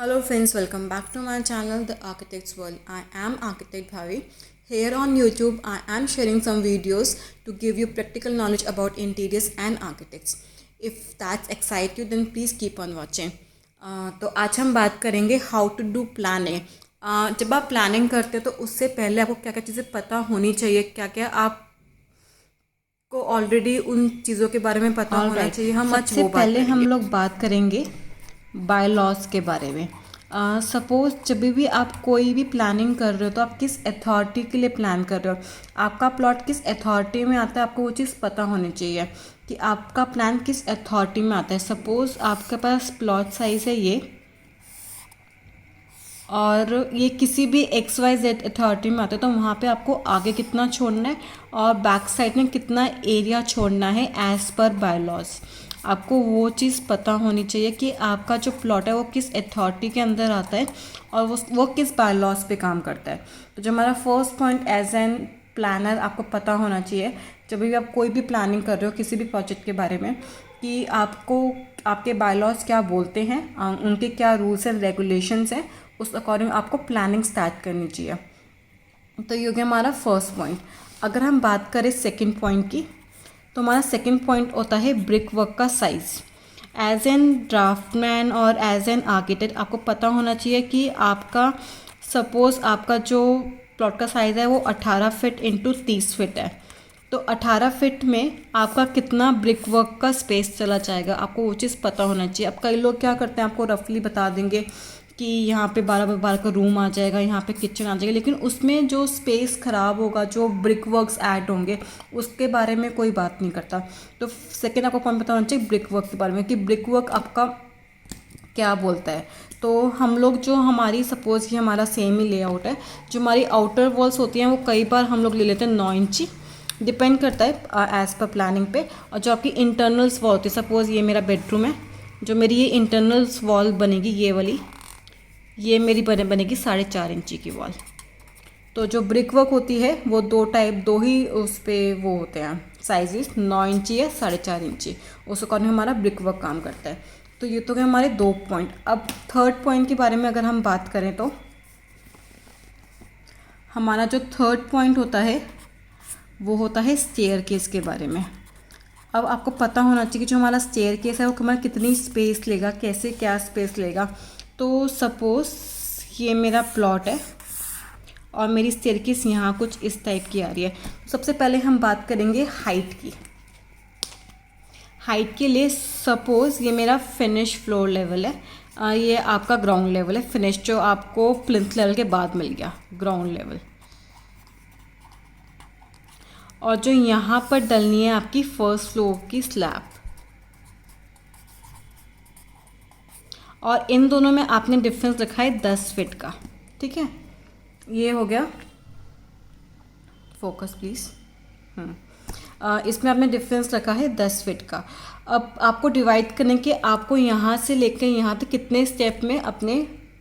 Hello friends, welcome back to my channel The Architect's World. I am Architect Bhavi. Here on YouTube, I am sharing some videos to give you practical knowledge about interiors and architects. If that excites you, then please keep on watching. तो आज हम बात करेंगे how to do planning. जब आप planning करते हो तो उससे पहले आपको क्या क्या चीज़ें पता होनी चाहिए, क्या क्या आपको ऑलरेडी उन चीज़ों के बारे में पता होना चाहिए। हम आज सबसे वो बात पहले हम करेंगे। लोग बात करेंगे बाय लॉज के बारे में। सपोज जब भी आप कोई भी प्लानिंग कर रहे हो तो आप किस अथॉरिटी के लिए प्लान कर रहे हो, आपका प्लॉट किस अथॉरिटी में आता है, आपको वो चीज़ पता होनी चाहिए कि आपका प्लान किस अथॉरिटी में आता है। सपोज़ आपके पास प्लॉट साइज़ है ये, और ये किसी भी XYZ अथॉरिटी में आता है, तो वहाँ पे आपको आगे कितना छोड़ना है और बैक साइड में कितना एरिया छोड़ना है एज़ पर बाय लॉज। आपको वो चीज़ पता होनी चाहिए कि आपका जो प्लॉट है वो किस अथॉरिटी के अंदर आता है और वो किस बाय लॉज पे काम करता है। तो जो हमारा first point as an planner आपको पता होना चाहिए जब भी आप कोई भी प्लानिंग कर रहे हो किसी भी प्रोजेक्ट के बारे में, कि आपको आपके बाय लॉज क्या बोलते हैं, उनके क्या रूल्स एंड रेगुलेशंस हैं, उस अकॉर्डिंग आपको प्लानिंग स्टार्ट करनी चाहिए। तो ये हो गया हमारा फर्स्ट पॉइंट। अगर हम बात करें सेकंड पॉइंट की, तो हमारा सेकंड पॉइंट होता है ब्रिक वर्क का साइज़। एज एन ड्राफ्टमैन और एज एन आर्किटेक्ट आपको पता होना चाहिए कि आपका सपोज़ आपका जो प्लॉट का साइज़ है वो 18 फीट इंटू 30 फीट है, तो 18 फीट में आपका कितना ब्रिक वर्क का स्पेस चला जाएगा, आपको वो चीज़ पता होना चाहिए। अब कई लोग क्या करते हैं, आपको रफली बता देंगे कि यहाँ पे 12x12 का रूम आ जाएगा, यहाँ पे किचन आ जाएगा, लेकिन उसमें जो स्पेस ख़राब होगा, जो ब्रिक वर्क्स ऐड होंगे, उसके बारे में कोई बात नहीं करता। तो सेकेंड आपको पॉइंट पता होना चाहिए ब्रिक वर्क के बारे में कि ब्रिक वर्क आपका क्या बोलता है। तो हम लोग जो हमारी सपोज़ कि हमारा सेम ही लेआउट है, जो हमारी आउटर वॉल्स होती हैं वो कई बार हम लोग ले लेते हैं 9 इंची, डिपेंड करता है एज़ पर प्लानिंग पे। और जो आपकी इंटरनल्स वॉल होती है, सपोज़ ये मेरा बेडरूम है, जो मेरी ये इंटरनल्स वॉल बनेगी ये वाली, ये मेरी बनेगी 4.5 इंची की वॉल। तो जो ब्रिक वर्क होती है वो दो ही उस पर वो होते हैं साइजेस, 9 इंची या 4.5 इंची, उस अकॉर्डिंग हमारा ब्रिक वर्क काम करता है। तो ये तो गए हमारे 2 पॉइंट। अब थर्ड पॉइंट के बारे में अगर हम बात करें तो हमारा जो थर्ड पॉइंट होता है वो होता है स्टेयरकेस के बारे में। अब आपको पता होना चाहिए कि जो हमारा स्टेयरकेस है वो हमारा कितनी स्पेस लेगा, कैसे क्या स्पेस लेगा। तो सपोज़ ये मेरा प्लॉट है और मेरी स्टेयरकेस यहाँ कुछ इस टाइप की आ रही है। सबसे पहले हम बात करेंगे हाइट की। हाइट के लिए सपोज़ ये मेरा फिनिश फ्लोर लेवल है, ये आपका ग्राउंड लेवल है, फिनिश जो आपको प्लिंथ लेवल के बाद मिल गया ग्राउंड लेवल। और जो यहाँ पर डलनी है आपकी फर्स्ट फ्लोर की स्लैब, और इन दोनों में आपने डिफरेंस रखा है 10 फीट का। ठीक है, ये हो गया, फोकस प्लीज़। इसमें आपने डिफरेंस रखा है 10 फीट का। अब आपको डिवाइड करने के आपको यहाँ से लेकर यहाँ तक कितने स्टेप में अपने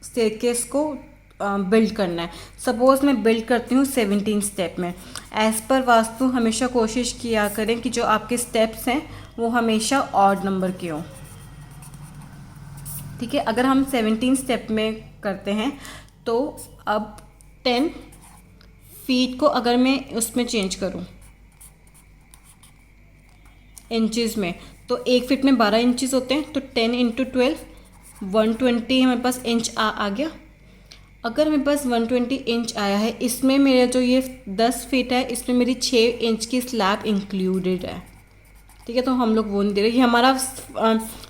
स्टेयरकेस को बिल्ड करना है। सपोज़ मैं बिल्ड करती हूँ 17 स्टेप में। एज़ पर वास्तु हमेशा कोशिश किया करें कि जो आपके स्टेप्स हैं वो हमेशा ऑड नंबर के हों। ठीक है, अगर हम 17 स्टेप में करते हैं तो अब 10 फीट को अगर मैं उसमें चेंज करूं इंचज़ में, तो 1 फीट में 12 इंचज़ होते हैं, तो 10 इंटू 12 120 हमारे पास इंच आ गया। अगर मेरे पास 120 इंच आया है, इसमें मेरा जो ये 10 फीट है इसमें मेरी 6 इंच की स्लैब इंक्लूडेड है। ठीक है, तो हम लोग वो नहीं दे रहे, ये हमारा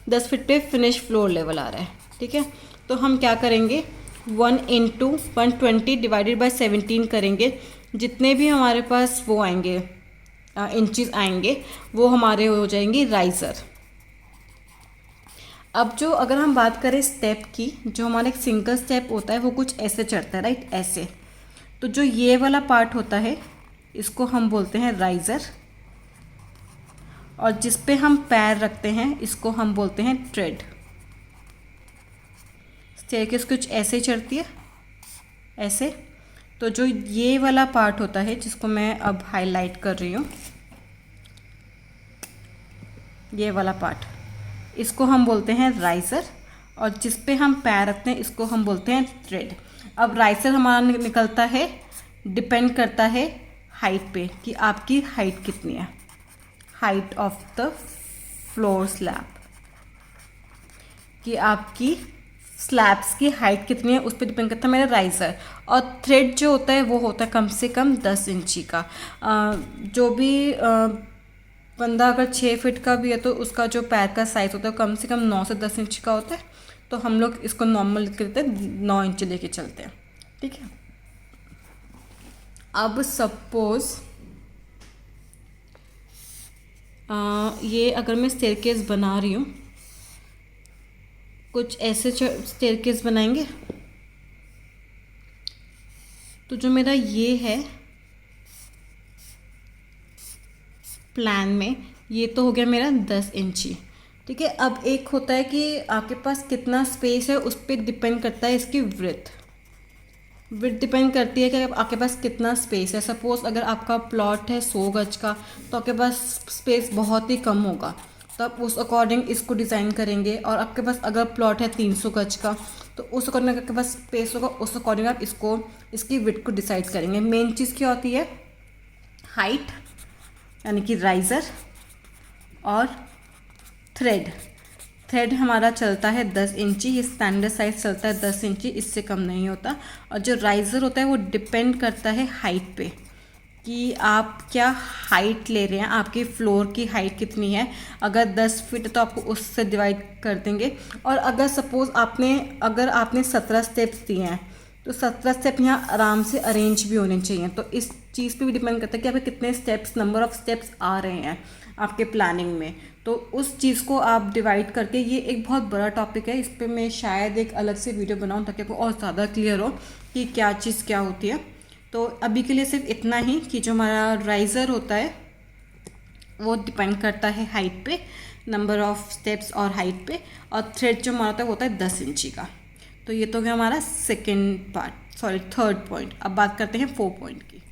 10 फीट पे फिनिश फ्लोर लेवल आ रहा है। ठीक है, तो हम क्या करेंगे 1 इंटू 120 डिवाइडेड बाई 17 करेंगे, जितने भी हमारे पास वो आएंगे इंचज़ आएंगे वो हमारे हो जाएंगे राइज़र। अब जो अगर हम बात करें स्टेप की, जो हमारा एक सिंगल स्टेप होता है वो कुछ ऐसे चढ़ता है, राइट, ऐसे। तो जो ये वाला पार्ट होता है इसको हम बोलते हैं राइज़र, और जिस पे हम पैर रखते हैं इसको हम बोलते हैं ट्रेड। स्टेयरकेस कुछ ऐसे चढ़ती है, ऐसे। तो जो ये वाला पार्ट होता है जिसको मैं अब हाईलाइट कर रही हूँ, ये वाला पार्ट, इसको हम बोलते हैं राइज़र, और जिस पे हम पैर रखते हैं इसको हम बोलते हैं थ्रेड। अब राइजर हमारा निकलता है, डिपेंड करता है हाइट पे कि आपकी हाइट कितनी है, height of the floor slab, कि आपकी स्लैब्स की हाइट कितनी है उस पर डिपेंड करता है मेरा राइज़र। और थ्रेड जो होता है वो होता है कम से कम 10 इंची का। जो भी बंदा अगर 6 फीट का भी है तो उसका जो पैर का साइज़ होता है कम से कम 9 से 10 इंच का होता है। तो हम लोग इसको नॉर्मल करते हैं 9 इंच लेके चलते हैं, ठीक है। अब सपोज ये अगर मैं स्टेयरकेस बना रही हूँ, कुछ ऐसे स्टेयरकेस बनाएंगे, तो जो मेरा ये है प्लान में, ये तो हो गया मेरा 10 इंची, ठीक है। अब एक होता है कि आपके पास कितना स्पेस है, उस पर डिपेंड करता है इसकी विड्थ डिपेंड करती है कि आपके पास कितना स्पेस है। सपोज़ अगर आपका प्लॉट है 100 गज का तो आपके पास स्पेस बहुत ही कम होगा, तो आप उस अकॉर्डिंग इसको डिज़ाइन करेंगे। और आपके पास अगर प्लॉट है 300 गज का तो उस अकॉर्डिंग आपके पास स्पेस होगा, उस अकॉर्डिंग आप इसकी विड्थ को डिसाइड करेंगे। मेन चीज़ क्या होती है, हाइट यानी कि राइज़र और थ्रेड हमारा चलता है 10 इंची, ये स्टैंडर्ड साइज चलता है 10 इंची, इससे कम नहीं होता। और जो राइज़र होता है वो डिपेंड करता है हाइट पे कि आप क्या हाइट ले रहे हैं, आपकी फ्लोर की हाइट कितनी है। अगर 10 फीट तो आपको उससे डिवाइड कर देंगे। और अगर सपोज़ आपने 17 स्टेप्स दिए हैं तो 17 स्टेप यहाँ आराम से अरेंज भी होने चाहिए। तो इस चीज़ पे भी डिपेंड करता है कि आपके कितने स्टेप्स, नंबर ऑफ़ स्टेप्स आ रहे हैं आपके प्लानिंग में। तो उस चीज़ को आप डिवाइड करके, ये एक बहुत बड़ा टॉपिक है, इस पर मैं शायद एक अलग से वीडियो बनाऊँ ताकि आपको और ज़्यादा क्लियर हो कि क्या चीज़ क्या होती है। तो अभी के लिए सिर्फ इतना ही कि जो हमारा राइज़र होता है वो डिपेंड करता है हाइट पे, नंबर ऑफ़ स्टेप्स और हाइट पे, और थ्रेड जो हमारा होता है वो होता है 10 इंची का। तो ये तो गया हमारा थर्ड पॉइंट। अब बात करते हैं 4th पॉइंट की।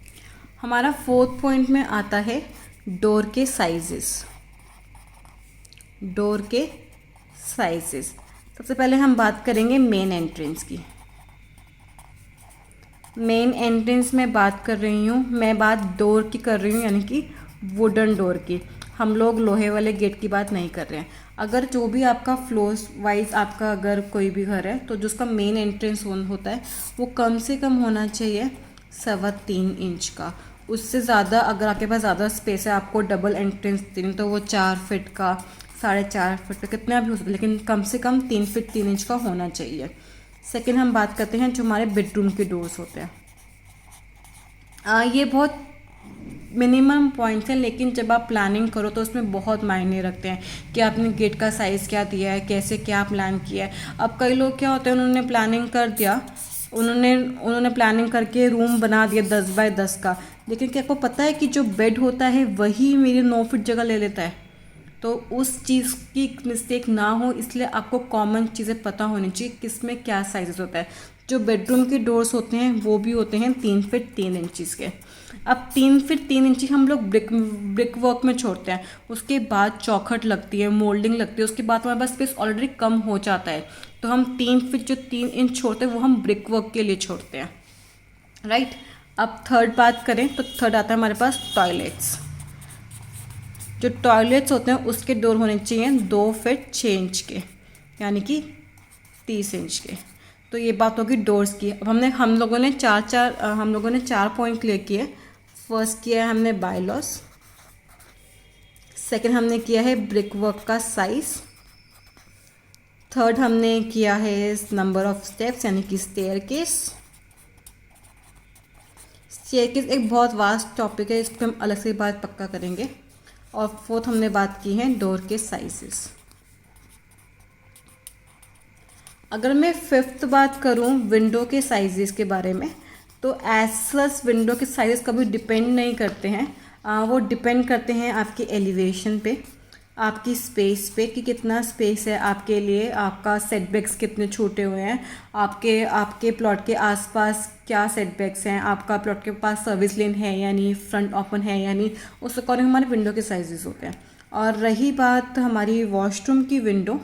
हमारा 4th पॉइंट में आता है डोर के साइजेस। सबसे पहले हम बात करेंगे मेन एंट्रेंस की। मेन एंट्रेंस में बात कर रही हूँ, मैं बात डोर की कर रही हूँ, यानी कि वुडन डोर की। हम लोग लोहे वाले गेट की बात नहीं कर रहे हैं। अगर जो भी आपका फ्लोर्स वाइज आपका अगर कोई भी घर है तो जो उसका मेन एंट्रेंस होता है वो कम से कम होना चाहिए 3.25 इंच का। उससे ज़्यादा अगर आपके पास ज़्यादा स्पेस है, आपको डबल एंट्रेंस देनी, तो वो 4 फीट का, 4.5 फीट का, कितना भी हो सकता है, लेकिन कम से कम 3 फीट 3 इंच का होना चाहिए। सेकेंड हम बात करते हैं जो हमारे बेडरूम के डोर्स होते हैं। ये बहुत मिनिमम पॉइंट्स हैं, लेकिन जब आप प्लानिंग करो तो उसमें बहुत मायने रखते हैं कि आपने गेट का साइज़ क्या दिया है, कैसे क्या प्लान किया है। अब कई लोग क्या होते हैं, उन्होंने प्लानिंग कर दिया, उन्होंने प्लानिंग करके रूम बना दिया 10 बाय 10 का, लेकिन क्या आपको पता है कि जो बेड होता है वही मेरी 9 फीट जगह ले लेता है। तो उस चीज़ की मिस्टेक ना हो, इसलिए आपको कॉमन चीज़ें पता होनी चाहिए किस में क्या साइज़ होता है। जो बेडरूम के डोर्स होते हैं वो भी होते हैं 3 फीट 3 इंचज़ के। अब 3 फीट 3 इंची हम लोग ब्रिक वर्क में छोड़ते हैं, उसके बाद चौखट लगती है, मोल्डिंग लगती है, उसके बाद हमारे पास स्पेस ऑलरेडी कम हो जाता है। तो हम 3 फीट जो 3 इंच छोड़ते हैं वो हम ब्रिक वर्क के लिए छोड़ते हैं, राइट। अब थर्ड बात करें तो थर्ड आता है हमारे पास टॉयलेट्स। जो टॉयलेट्स होते हैं उसके डोर होने चाहिए 2 फीट 6 इंच के, यानी कि 30 इंच के। तो ये बात होगी डोर्स की। अब हम लोगों ने चार पॉइंट क्लियर किए। फर्स्ट किया है हमने बायलॉस, सेकंड हमने किया है ब्रिक वर्क का साइज़, थर्ड हमने किया है नंबर ऑफ स्टेप्स यानी कि स्टेयरकेस एक बहुत वास्ट टॉपिक है, इस पर हम अलग से बात पक्का करेंगे। और फोर्थ हमने बात की है डोर के साइजेस। अगर मैं फिफ्थ बात करूं विंडो के साइजेस के बारे में, तो एज सच विंडो के साइजेस कभी डिपेंड नहीं करते हैं, वो डिपेंड करते हैं आपके एलिवेशन पे, आपकी स्पेस पे कि कितना स्पेस है आपके लिए, आपका सेटबैक्स कितने छोटे हुए हैं, आपके प्लॉट के आसपास क्या सेटबैक्स हैं, आपका प्लॉट के पास सर्विस लेन है यानी फ्रंट ओपन है यानी, उस अकॉर्डिंग हमारे विंडो के साइजेस होते हैं। और रही बात हमारी वॉशरूम की विंडो,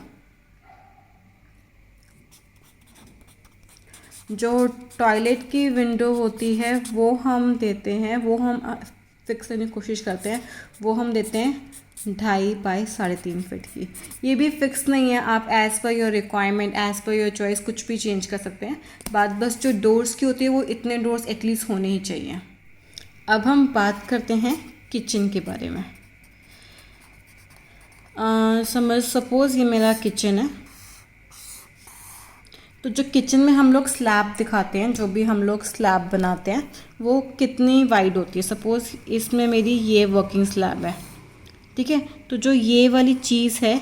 जो टॉयलेट की विंडो होती है वो हम देते हैं, वो हम फिक्स करने की कोशिश करते हैं, वो हम देते हैं 2.5 बाई 3.5 फीट की। ये भी फिक्स नहीं है, आप as per your requirement, as per your choice कुछ भी चेंज कर सकते हैं। बात बस जो डोर्स की होती है वो इतने डोर्स एटलीस्ट होने ही चाहिए। अब हम बात करते हैं किचन के बारे में। सपोज़ ये मेरा किचन है, तो जो किचन में हम लोग स्लैब दिखाते हैं, जो भी हम लोग स्लैब बनाते हैं वो कितनी वाइड होती है। सपोज़ इसमें मेरी ये वर्किंग स्लैब है, ठीक है, तो जो ये वाली चीज़ है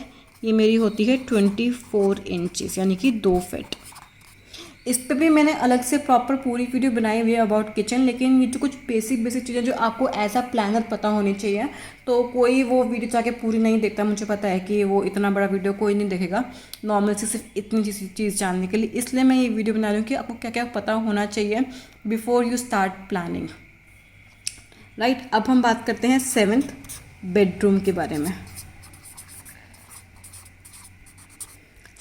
ये मेरी होती है 24 इंचेस यानी कि 2 फीट। इस पे भी मैंने अलग से प्रॉपर पूरी वीडियो बनाई हुई है अबाउट किचन, लेकिन ये जो कुछ बेसिक चीज़ें जो आपको एज अ प्लानर पता होनी चाहिए, तो कोई वो वीडियो जाके पूरी नहीं देखता। मुझे पता है कि वो इतना बड़ा वीडियो कोई नहीं देखेगा नॉर्मल से सिर्फ इतनी चीज़ जानने के लिए, इसलिए मैं ये वीडियो बना रही हूँ कि आपको क्या क्या पता होना चाहिए before you start planning, right. अब हम बात करते हैं 7th बेडरूम के बारे में।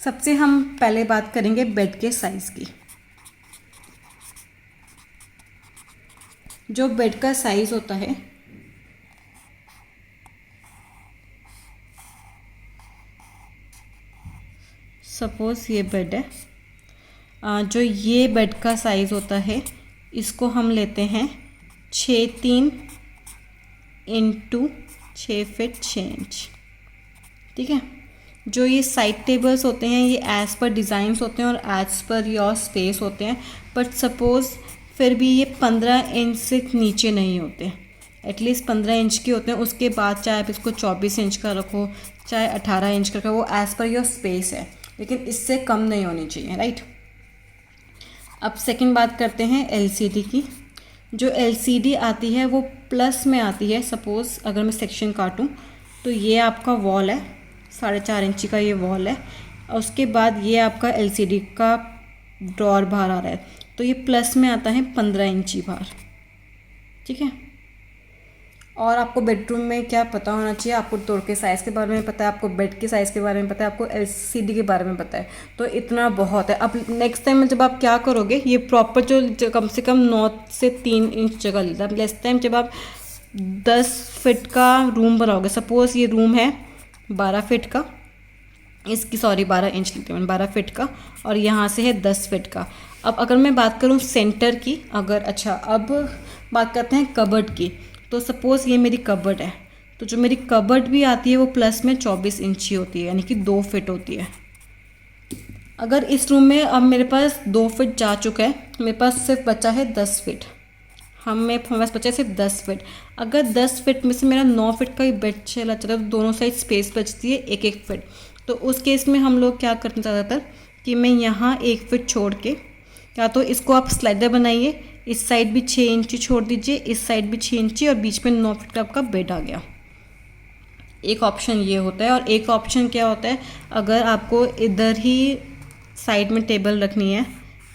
सबसे हम पहले बात करेंगे बेड के साइज़ की। जो बेड का साइज़ होता है, सपोज़ ये बेड है, जो ये बेड का साइज़ होता है इसको हम लेते हैं 6'3" इंटू 6 फीट 6 इंच, ठीक है। जो ये साइड टेबल्स होते हैं ये एज़ पर डिज़ाइंस होते हैं और एज़ पर योर स्पेस होते हैं, बट सपोज़ फिर भी ये 15 इंच से नीचे नहीं होते, एटलीस्ट 15 इंच के होते हैं। उसके बाद चाहे आप इसको 24 इंच का रखो, चाहे 18 इंच का रखो, वो एज़ पर योर स्पेस है, लेकिन इससे कम नहीं होनी चाहिए, राइट। अब सेकंड बात करते हैं एलसीडी की। जो एलसीडी आती है वो प्लस में आती है। सपोज़ अगर मैं सेक्शन काटूँ तो ये आपका वॉल है, 4.5 इंची का ये वॉल है, और उसके बाद ये आपका एलसीडी का ड्रॉर बाहर आ रहा है, तो ये प्लस में आता है 15 इंची बाहर, ठीक है। और आपको बेडरूम में क्या पता होना चाहिए, आपको डोर के साइज़ के बारे में पता है, आपको बेड के साइज़ के बारे में पता है, आपको एलसीडी के बारे में पता है, तो इतना बहुत है। अब नेक्स्ट टाइम जब आप क्या करोगे, ये प्रॉपर जो कम से कम 9 से 3 इंच जगह लेता है। नेक्स्ट टाइम जब आप 10 फीट का रूम बनाओगे, सपोज़ ये रूम है 12 फीट का, इसकी 12 इंच लेते हैं 12 फीट का, और यहाँ से है 10 फीट का। अब अगर मैं बात करूँ सेंटर की, अब बात करते हैं कबर्ड की। तो सपोज़ ये मेरी कबर्ड है, तो जो मेरी कबर्ड भी आती है वो प्लस में 24 इंची होती है, यानी कि 2 फीट होती है। अगर इस रूम में अब मेरे पास 2 फीट जा चुका है, मेरे पास सिर्फ बचा है 10 फीट, हमें पास बचा है सिर्फ 10 फीट। अगर 10 फीट में से मेरा 9 फीट का ही बेड चला जाता है तो दोनों साइड स्पेस बचती है 1-1 फीट। तो उस केस में हम लोग क्या करते हैं ज़्यादातर कि मैं यहाँ 1 फीट छोड़ के, या तो इसको आप स्लाइडर बनाइए, इस साइड भी 6 इंची छोड़ दीजिए, इस साइड भी 6 इंची, और बीच में 9 फीट का आपका बेड आ गया। एक ऑप्शन ये होता है। और एक ऑप्शन क्या होता है, अगर आपको इधर ही साइड में टेबल रखनी है,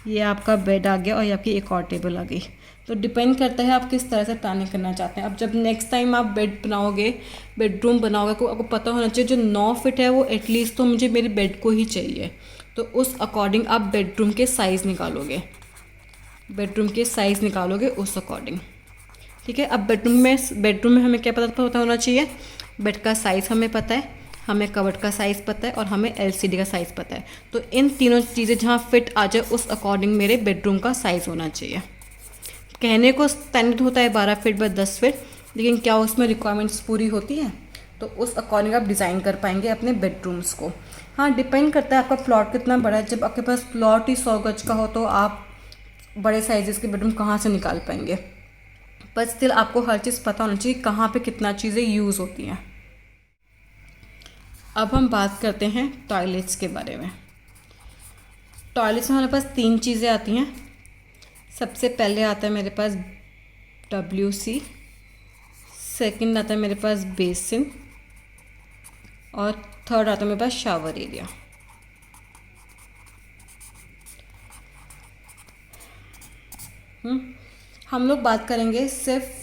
ये आपका बेड आ गया और ये आपकी एक और टेबल आ गई। तो डिपेंड करता है आप किस तरह से प्लानिंग करना चाहते हैं। अब जब नेक्स्ट टाइम आप बेड बनाओगे, बेडरूम बनाओगे, को आपको पता होना चाहिए जो 9 फीट है वो एटलीस्ट तो मुझे मेरे बेड को ही चाहिए, तो उस अकॉर्डिंग आप बेडरूम के साइज़ निकालोगे, उस अकॉर्डिंग, ठीक है। अब बेडरूम में हमें क्या पता होना चाहिए, बेड का साइज़ हमें पता है, हमें कबर्ड का साइज़ पता है, और हमें एलसीडी का साइज़ पता है। तो इन तीनों चीज़ें जहाँ फिट आ जाए उस अकॉर्डिंग मेरे बेडरूम का साइज़ होना चाहिए। कहने को स्टैंडर्ड होता है 12 फीट बाय 10 फीट, लेकिन क्या उसमें रिक्वायरमेंट्स पूरी होती हैं, तो उस अकॉर्डिंग आप डिज़ाइन कर पाएंगे अपने बेडरूम्स को। हाँ, डिपेंड करता है आपका प्लॉट कितना बड़ा है। जब आपके पास प्लॉट ही 100 गज का हो तो आप बड़े साइज़ के बेडरूम कहाँ से निकाल पाएंगे, पर स्टिल आपको हर चीज़ पता होना चाहिए कहाँ पे कितना चीज़ें यूज़ होती हैं। अब हम बात करते हैं टॉयलेट्स के बारे में। टॉयलेट्स में हमारे पास 3 चीज़ें आती हैं। सबसे पहले आता है मेरे पास WC, सेकंड आता है मेरे पास बेसिन, और थर्ड आता है मेरे पास शावर एरिया। हम लोग बात करेंगे सिर्फ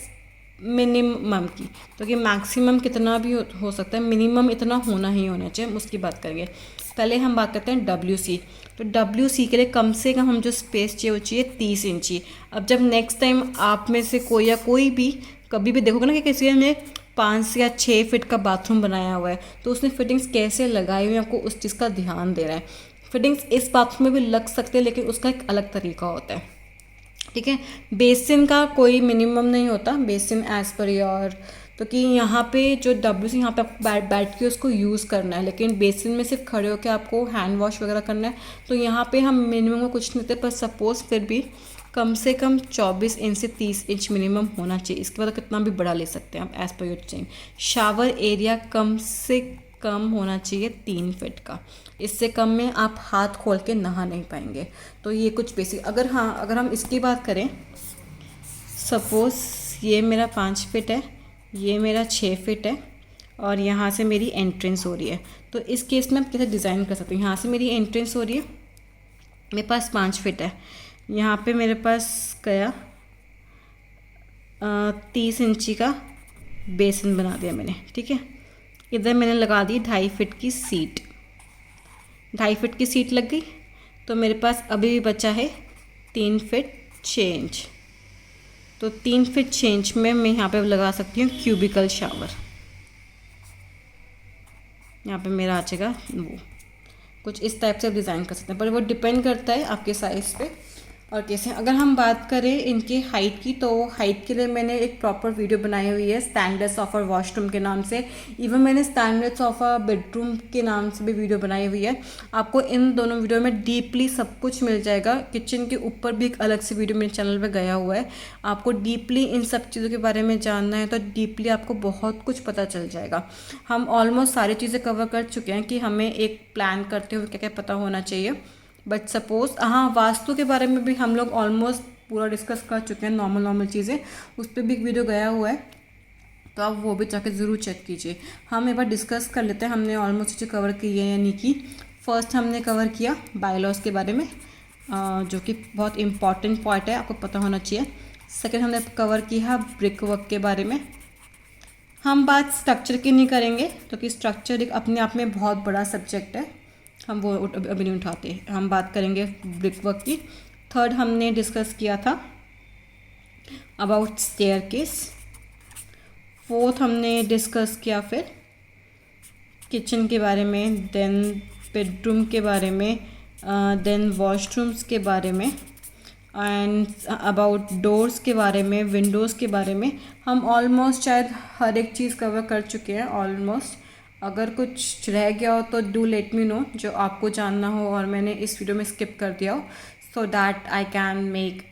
मिनिमम की, तो कि मैक्सिमम कितना भी हो सकता है, मिनिमम इतना होना ही होना चाहिए, हम उसकी बात करेंगे। पहले हम बात करते हैं WC। तो WC के लिए कम से कम हम जो स्पेस चाहिए वो चाहिए 30 इंची। अब जब नेक्स्ट टाइम आप में से कोई या कोई भी कभी भी देखोगे ना कि किसी ने 5 या 6 फीट का बाथरूम बनाया हुआ है, तो उसने फिटिंग्स कैसे लगाई हुई है आपको उस चीज़ का ध्यान दे रहा है। फिटिंग्स इस बाथरूम में भी लग सकते हैं, लेकिन उसका एक अलग तरीका होता है, ठीक है। बेसिन का कोई मिनिमम नहीं होता, बेसिन एज पर योर, तो कि यहाँ पे जो WC यहाँ पे आपको बैठ के उसको यूज़ करना है, लेकिन बेसिन में सिर्फ खड़े होकर आपको हैंड वॉश वगैरह करना है। तो यहाँ पे हम मिनिमम को कुछ नहीं देते, पर सपोज़ फिर भी कम से कम 24 इंच से 30 इंच मिनिमम होना चाहिए। इसके बाद कितना भी बड़ा ले सकते हैं आप एज़ पर योर चाहिए। शावर एरिया कम से कम होना चाहिए 3 फीट का, इससे कम में आप हाथ खोल के नहा नहीं पाएंगे। तो ये कुछ बेसिक। अगर हम इसकी बात करें, सपोज़ ये मेरा 5 फीट है, ये मेरा 6 फीट है, और यहाँ से मेरी एंट्रेंस हो रही है। तो इस केस में आप कैसे डिज़ाइन कर सकते हैं। यहाँ से मेरी एंट्रेंस हो रही है, मेरे पास 5 फीट है, यहाँ पे मेरे पास गया 30 इंची का बेसिन बना दिया मैंने, ठीक है। इधर मैंने लगा दी 2.5 फीट की सीट, 2.5 फीट की सीट लग गई। तो मेरे पास अभी भी बचा है 3 फीट 6 इंच। तो 3 फीट 6 इंच में मैं यहाँ पे लगा सकती हूँ क्यूबिकल शावर। यहाँ पे मेरा आ जाएगा वो, कुछ इस टाइप से डिज़ाइन कर सकते हैं, पर वो डिपेंड करता है आपके साइज़ पे और कैसे। अगर हम बात करें इनकी हाइट की, तो हाइट के लिए मैंने एक प्रॉपर वीडियो बनाई हुई है स्टैंडर्ड सोफ़ा वॉशरूम के नाम से। इवन मैंने स्टैंडर्ड सोफ़ा बेडरूम के नाम से भी वीडियो बनाई हुई है। आपको इन दोनों वीडियो में डीपली सब कुछ मिल जाएगा। किचन के ऊपर भी एक अलग से वीडियो मेरे चैनल पर गया हुआ है। आपको डीपली इन सब चीज़ों के बारे में जानना है तो डीपली आपको बहुत कुछ पता चल जाएगा। हम ऑलमोस्ट सारी चीज़ें कवर कर चुके हैं कि हमें एक प्लान करते हुए क्या क्या पता होना चाहिए। बट सपोज़ वास्तु के बारे में भी हम लोग ऑलमोस्ट पूरा डिस्कस कर चुके हैं, नॉर्मल चीज़ें, उस पर भी एक वीडियो गया हुआ है, तो आप वो भी जाके ज़रूर चेक कीजिए। हम एक बार डिस्कस कर लेते हैं हमने ऑलमोस्ट चीज़ें कवर की है या नहीं की। फर्स्ट हमने कवर किया बायलॉज के बारे में, जो कि बहुत इंपॉर्टेंट पॉइंट है, आपको पता होना चाहिए। सेकेंड हमने कवर किया ब्रिक वर्क के बारे में। हम बात स्ट्रक्चर की नहीं करेंगे, क्योंकि स्ट्रक्चर एक अपने आप में बहुत बड़ा सब्जेक्ट है, हम वो अभी नहीं उठाते। हम बात करेंगे ब्रिक वर्क की। थर्ड हमने डिस्कस किया था अबाउट स्टेयरकेस। फोर्थ हमने डिस्कस किया फिर किचन के बारे में, देन बेडरूम के बारे में, देन वॉशरूम्स के बारे में, एंड अबाउट डोर्स के बारे में, विंडोज़ के बारे में। हम ऑलमोस्ट शायद हर एक चीज़ कवर कर चुके हैं ऑलमोस्ट। अगर कुछ रह गया हो तो डू लेट मी नो, जो आपको जानना हो और मैंने इस वीडियो में स्किप कर दिया हो, so that I can make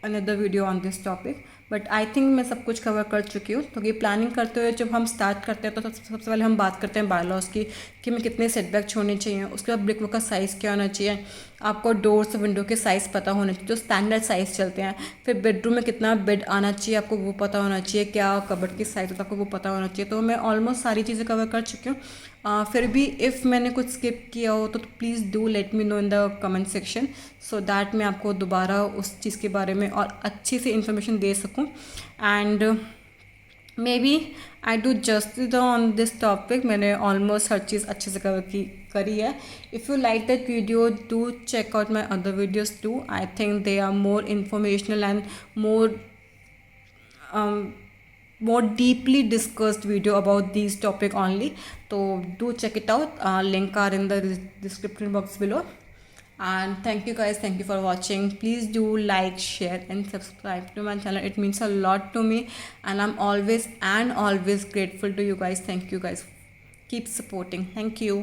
another video on this topic. But I think मैं सब कुछ कवर कर चुकी हूँ। तो ये प्लानिंग करते हुए जब हम स्टार्ट करते हैं तो सबसे पहले हम बात करते हैं बायलॉज की, कि हमें कितने सेटबैक छोड़ने चाहिए। उसके बाद ब्रिक वर्क का साइज़ क्या होना चाहिए, आपको डोर्स विंडो के साइज़ पता होने चाहिए, जो स्टैंडर्ड साइज़ चलते हैं। फिर बेडरूम में कितना बेड आना चाहिए आपको वो पता होना चाहिए, क्या कबर्ड की साइज़ होता है आपको वो पता होना चाहिए। तो मैं ऑलमोस्ट सारी चीज़ें कवर कर चुकी हूँ। फिर भी इफ़ मैंने कुछ स्किप किया हो तो please do let me know in the comment section, so that मैं आपको दोबारा उस चीज़ के बारे में और अच्छी से इन्फॉर्मेशन दे सकूँ। And may be I do justice on this topic. मैंने ऑलमोस्ट हर चीज़ अच्छे से करी है। If you like that video do check out my other videos too. I think they are more informational and more deeply discussed video about these topic only. So do check it out. Link are in the description box below. And thank you guys, thank you for watching. Please do like, share and subscribe to my channel. It means a lot to me and I'm always grateful to you guys. Thank you guys, keep supporting. Thank you.